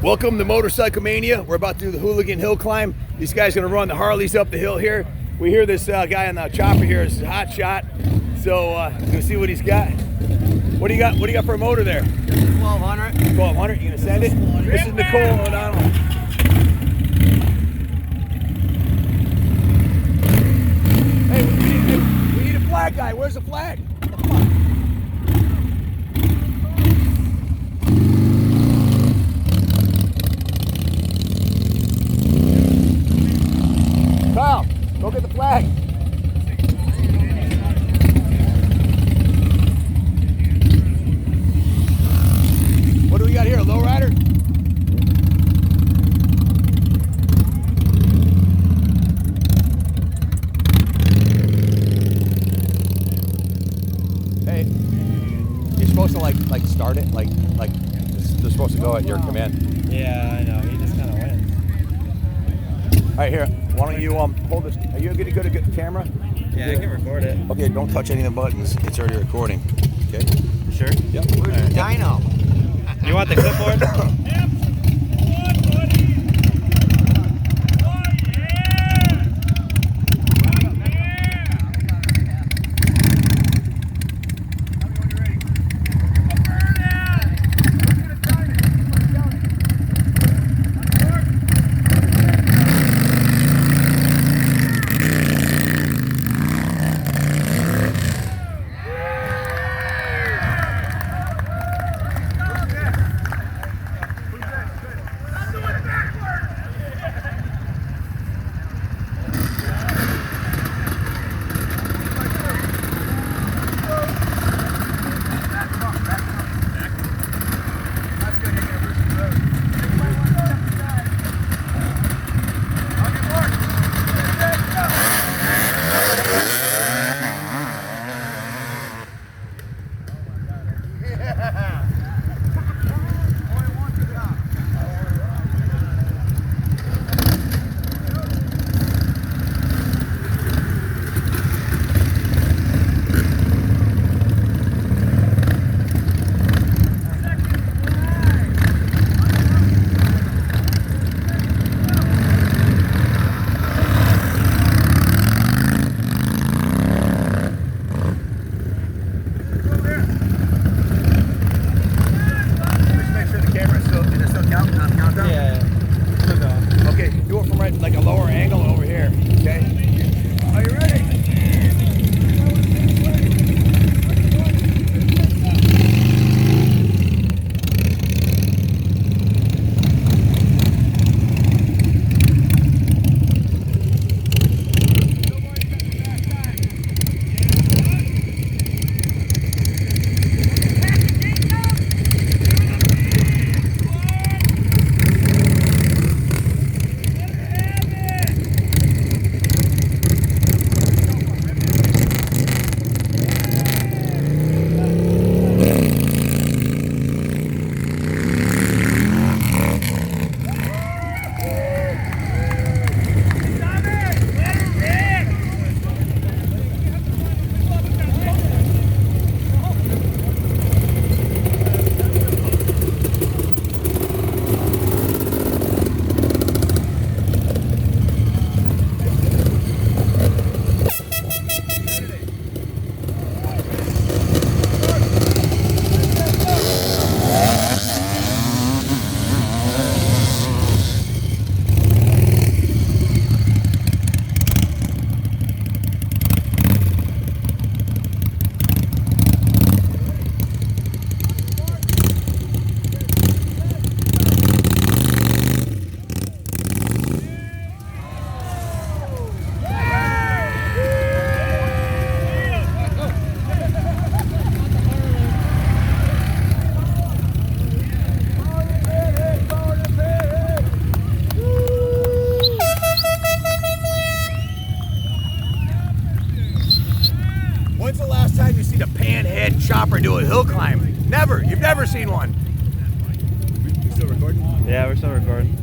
Welcome to Motorcycle Mania. We're about to do the Hooligan Hill Climb. These guys are gonna run the Harleys up the hill here. We hear this guy on the chopper here is a hot shot. So you'll see what he's got. What do you got? What do you got for a motor there? 1200. 1200. You gonna send it? This is Nicole O'Donnell. Hey, we need a flag guy. Where's the flag? Kyle, go get the flag. What do we got here? A lowrider? Hey, you're supposed to like start it like they're supposed to go at your command. Yeah, I know. He just kind of wins. All right, here. Why don't you hold this? Are you good at the camera? Yeah, I can record it. Okay, don't touch any of the buttons. It's already recording. Okay. Sure. Yep. Where's the dyno? You want the clipboard? Like a lower angle over here, okay? Are you ready? When's the last time you seen a Panhead chopper do a hill climb? Never. You've never seen one. You still recording? Yeah, we're still recording.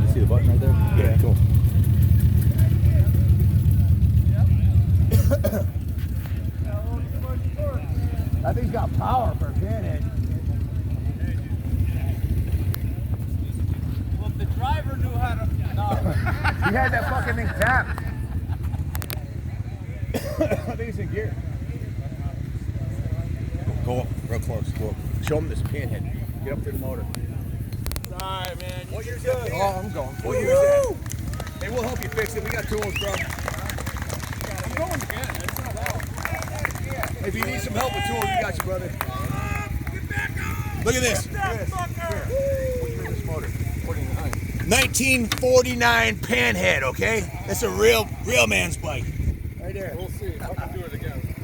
You see the button right there? Yeah. Cool. That thing's got power for a Panhead. You had that fucking thing tapped. I think it's in gear. Go up real close. Go up. Show them this Panhead. Get up to the motor. Sorry, man. What year's that? Oh, I'm going. What year's that? Hey, we'll help you fix it. We got tools, bro. I'm going again. It's not out. If you need some help with tools, we got you, brother. Look at this. Look at this. What year is this motor? 49. 1949 Panhead, okay? That's a real man's bike. Right there. We'll see if I can do it again.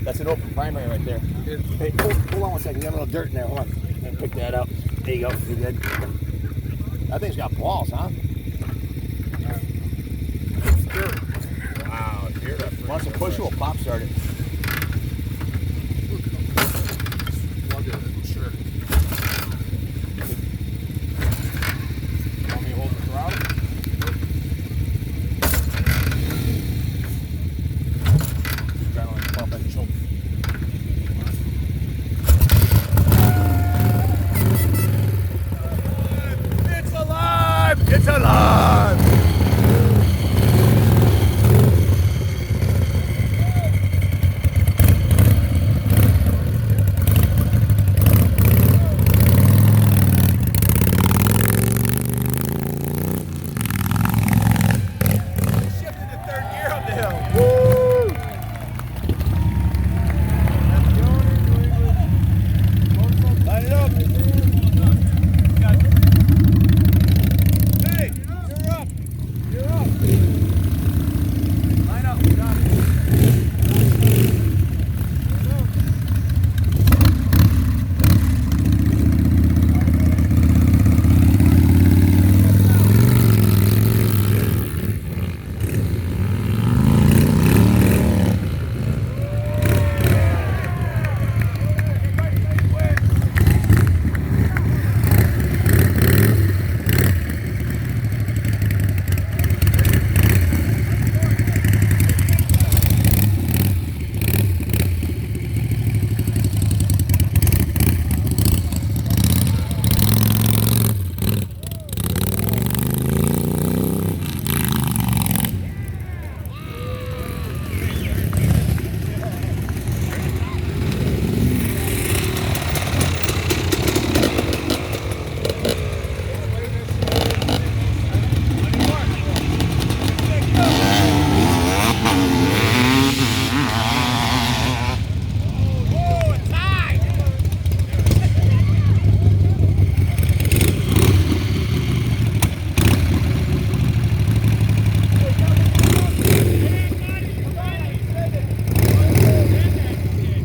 That's an open primary right there. Hey, hold on one second. You got a little dirt in there. Hold on. Let me pick that up. There you go. You're good. That thing's got balls, huh? Wow, hear that? Wants to push, we'll pop start it. Plug it. Sure. Want me to hold the throttle? Adrenaline pumping. Choke. It's alive! It's alive! Shifted to third gear up the hill. Woo! Line it up. Hey, you're up. You're up. Line up. Got it.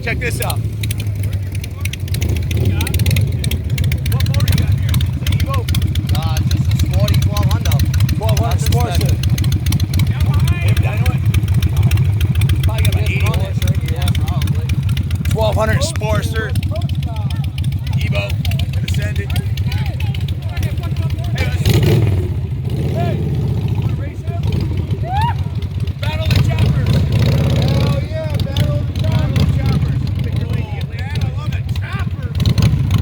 Check this out. What motor you got here? Evo? Just a sporty 1200. 1200 Sportster. Hey, Dynamite? Probably got about 80 horse. Yeah, probably. 1200 Sportster. Evo. And Ascendant. Hey, wanna race him? Battle the choppers. Hell yeah, battle of the Battle the choppers. Pick your lane, get lane. Man, I love it. Choppers.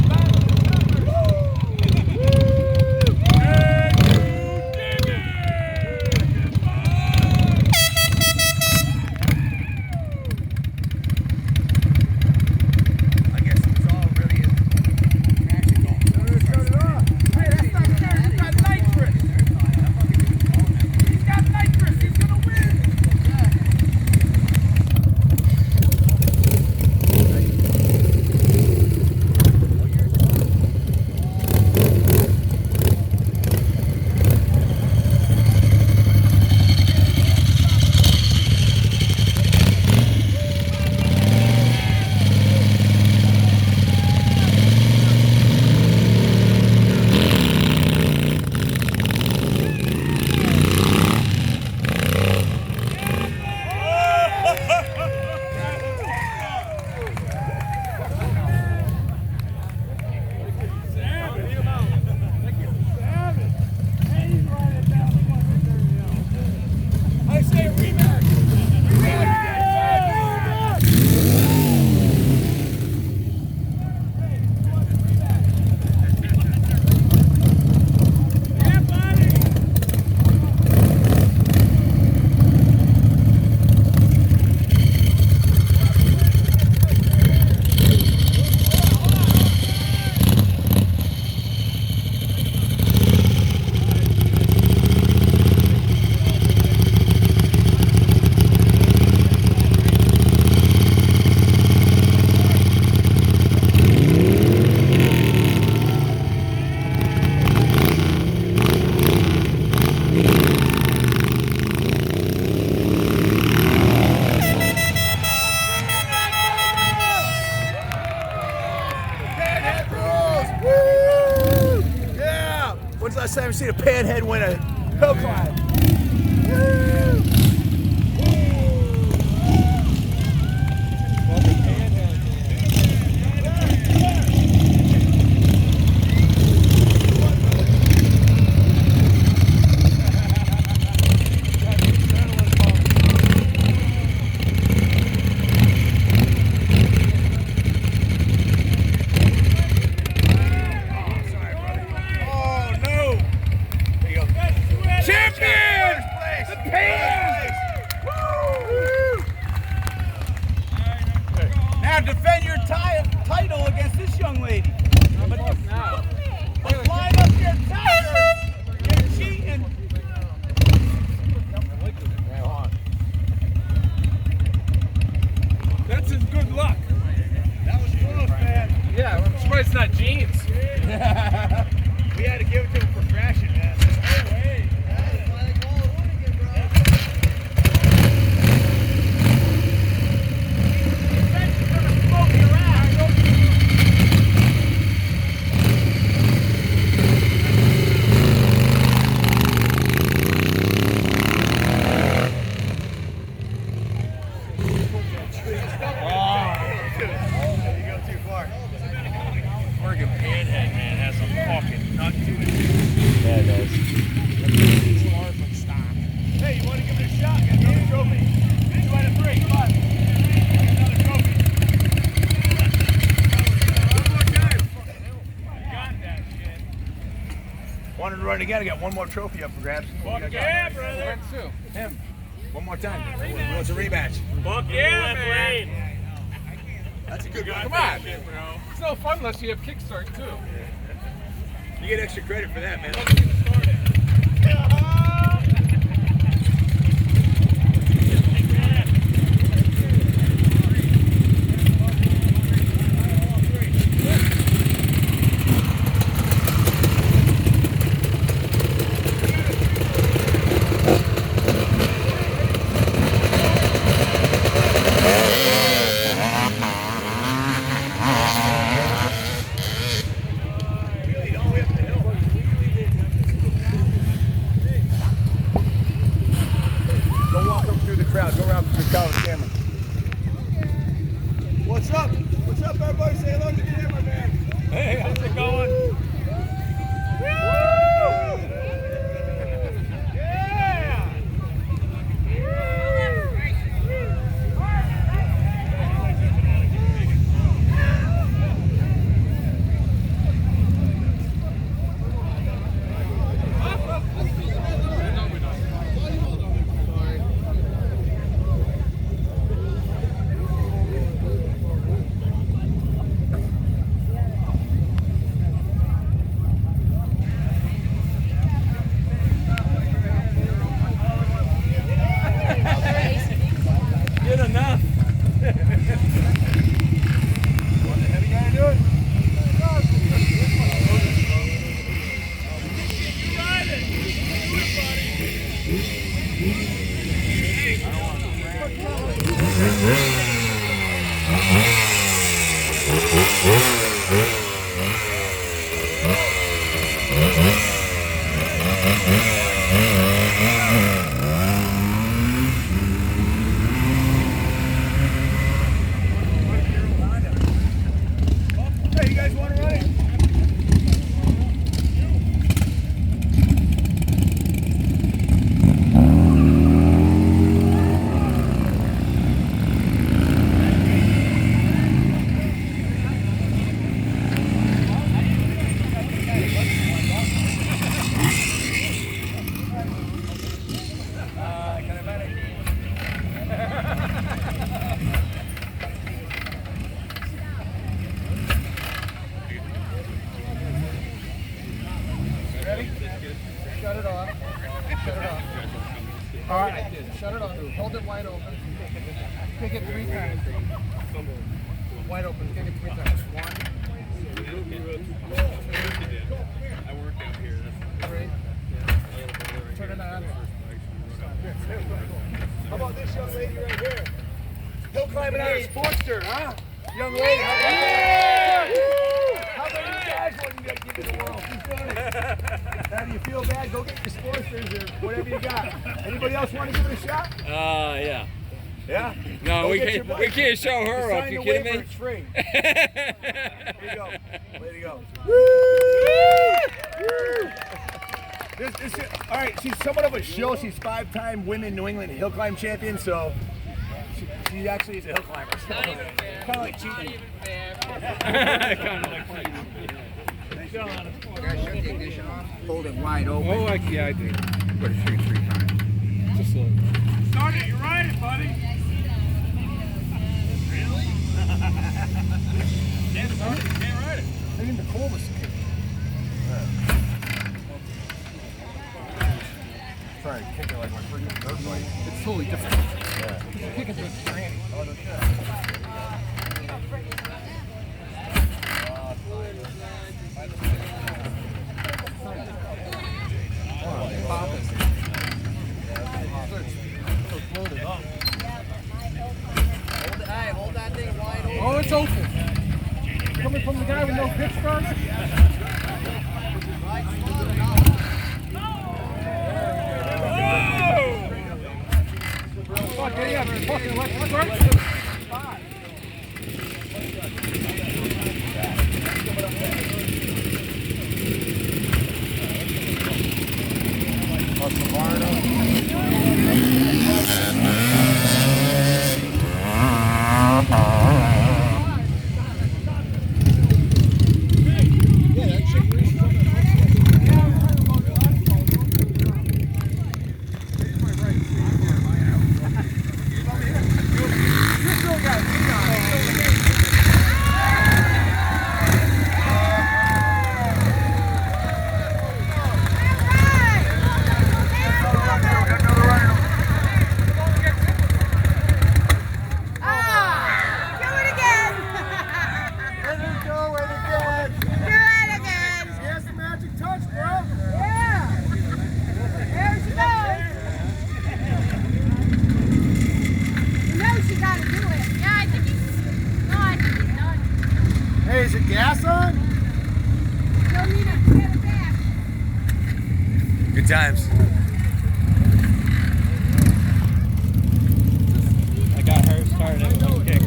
Battle the choppers. I guess it's all really tactical. last time you seen a Panhead win a hill climb? Now defend your title against this young lady. But line up your title. You're cheating. That's his good luck. That was close, man. Yeah, I'm surprised it's not jeans. We had to give it to him for crashing, man. That's why they call it hooligan, bro. Oregon Panhead, man, has a fucking nut to it. Yeah, it does. Hey, you want to give it a shot? Get another trophy. 2 out of 3. Come on. Get another trophy. Got that shit. Wanted to run again. I got one more trophy up for grabs. Fuck yeah, brother. Him. One more time. What's a rematch? Fuck yeah, man. That's a good one. Come on, bro. It's no fun unless you have kickstart too. You get extra credit for that, man. Go walk up through the crowd. Go around through the crowd with the camera. What's up? What's up, everybody? Say hello to the camera, man. Hey, how's it going? Good enough. Hey, you guys want to run it? Shut it off. Shut it off. All right. Shut it off. Hold it wide open. Kick it 3 times. Wide open. Kick it 3 times. 1, 2, 3. Turn it on. How about this young lady right here? Hill climbing out of Sportster, huh? Young lady, how about that? How about you guys? badge one you got to give to the world. Keep doing it. Now, do you feel bad? Go get your sportsters or whatever you got. Anybody else want to give it a shot? Yeah. Yeah? No, Go we get your can't. buddy. We can't show her Sign up. the You kidding waiver, me? It's free. There you go. Way to go. Woo! All right, she's somewhat of a shill. She's 5-time women New England hill climb champion, so she actually is a hill climber. So kind of like cheating. Kind of like cheating. Guys, shut the ignition off. Hold it wide open. Oh, yeah, I do. Put it three times. Just a little. Start it, you're right, buddy. Really? Can't start it, you can't ride it. I think the coolest. Trying to kick it like my freaking dirt bike. It's totally different. Yeah. You're kicking to a tranny. Oh, no shit. Hold that thing wide open. Oh, it's open. Coming from the guy with no pitch starter. Fuck, yeah, fucking let's right. Hey, is it gas on? Good times. I got her started with one kick.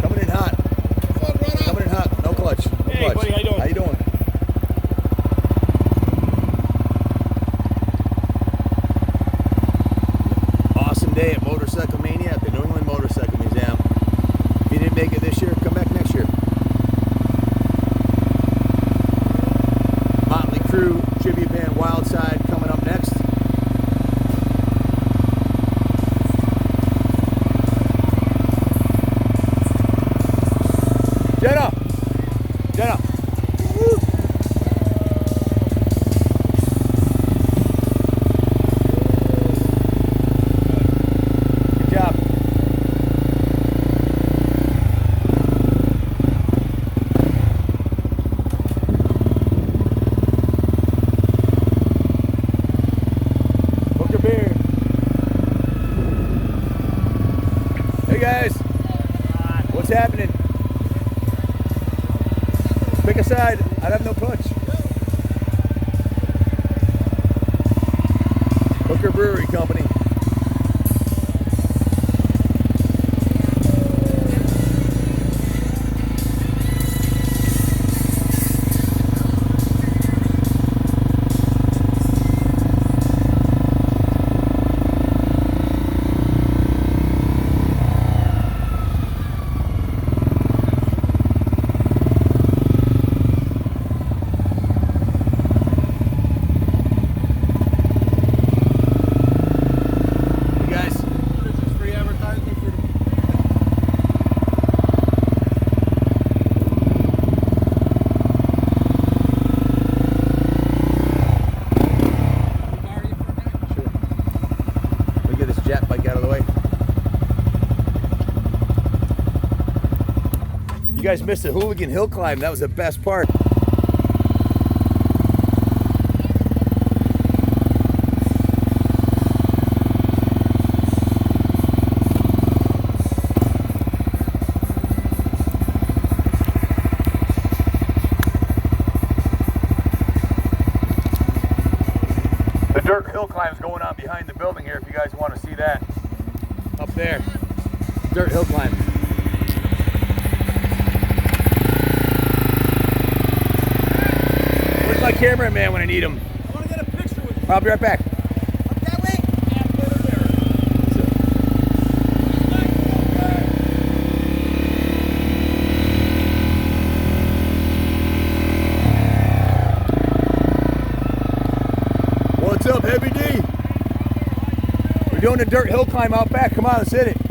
Coming in hot. Coming in hot. No clutch. No Hey, clutch. buddy, how you doing? How you doing? Awesome day at Motorcycle Mania at the New England Motorcycle Museum. If you didn't make it this year, come back next year. Motley Crue tribute band Wildside coming up next. Jenna! Jenna! Woo! Good job. Book your beer. Hey guys, what's happening? Pick a side. I have no clutch. Hooker Brewery Company. You guys, This is free advertisement for let me get this jet bike out of the way. You guys missed the Hooligan Hill Climb. That was the best part. dirt hill climbs going on behind the building here if you guys want to see that. Up there. Dirt hill climb. Where's my cameraman when I need him? I want to get a picture with you. I'll be right back. Up that way? What's up, Heavy D? We're doing a dirt hill climb out back. Come on, let's hit it.